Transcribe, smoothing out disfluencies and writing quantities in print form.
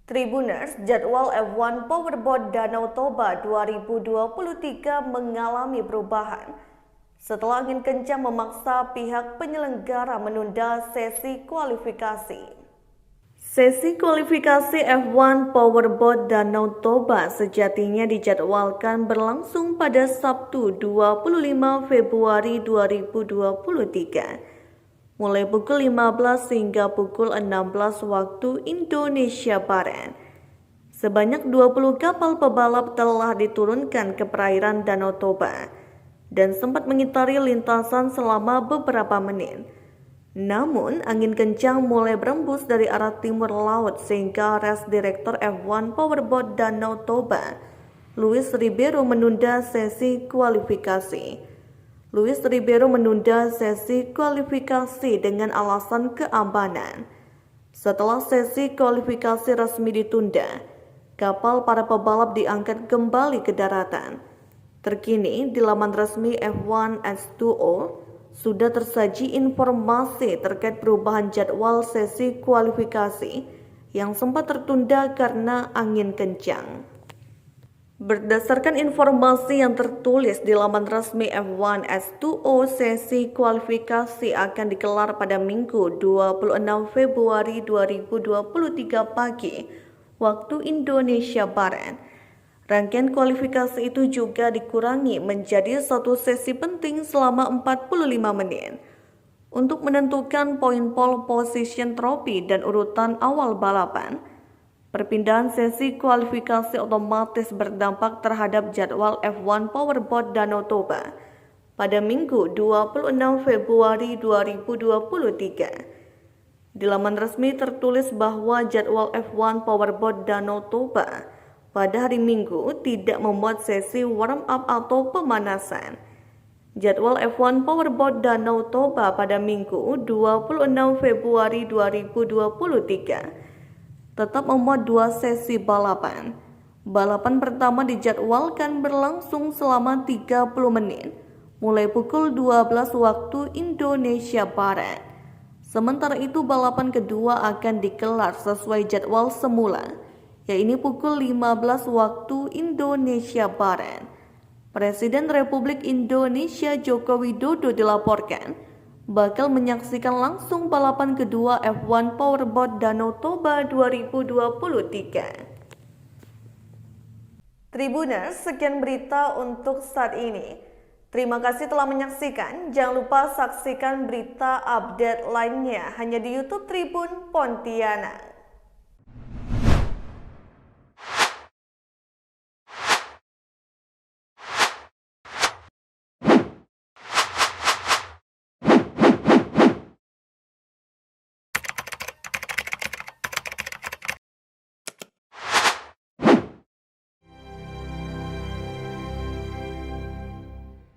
Tribuners, jadwal F1 Powerboat Danau Toba 2023 mengalami perubahan setelah angin kencang memaksa pihak penyelenggara menunda sesi kualifikasi. Sesi kualifikasi F1 Powerboat Danau Toba sejatinya dijadwalkan berlangsung pada Sabtu 25 Februari 2023. Mulai pukul 15 hingga pukul 16 waktu Indonesia Barat. Sebanyak 20 kapal pebalap telah diturunkan ke perairan Danau Toba dan sempat mengitari lintasan selama beberapa menit. Namun, angin kencang mulai berembus dari arah timur laut sehingga Race Director F1 Powerboat Danau Toba, Luis Ribeiro menunda sesi kualifikasi. Luis Ribeiro menunda sesi kualifikasi dengan alasan keamanan. Setelah sesi kualifikasi resmi ditunda, kapal para pebalap diangkat kembali ke daratan. Terkini di laman resmi F1 H2O sudah tersaji informasi terkait perubahan jadwal sesi kualifikasi yang sempat tertunda karena angin kencang. Berdasarkan informasi yang tertulis di laman resmi F1 H2O, sesi kualifikasi akan digelar pada Minggu 26 Februari 2023 pagi waktu Indonesia Barat. Rangkaian kualifikasi itu juga dikurangi menjadi satu sesi penting selama 45 menit untuk menentukan poin pole position trofi dan urutan awal balapan. Perpindahan sesi kualifikasi otomatis berdampak terhadap jadwal F1 Powerboat Danau Toba pada Minggu 26 Februari 2023. Di laman resmi tertulis bahwa jadwal F1 Powerboat Danau Toba pada hari Minggu tidak memuat sesi warm up atau pemanasan. Jadwal F1 Powerboat Danau Toba pada Minggu 26 Februari 2023 tetap memuat dua sesi balapan. Balapan pertama dijadwalkan berlangsung selama 30 menit, mulai pukul 12 waktu Indonesia Barat. Sementara itu balapan kedua akan digelar sesuai jadwal semula, yaitu pukul 15 waktu Indonesia Barat. Presiden Republik Indonesia Joko Widodo dilaporkan bakal menyaksikan langsung balapan kedua F1 Powerboat Danau Toba 2023. Tribuners, sekian berita untuk saat ini. Terima kasih telah menyaksikan. Jangan lupa saksikan berita update lainnya hanya di YouTube Tribun Pontianak.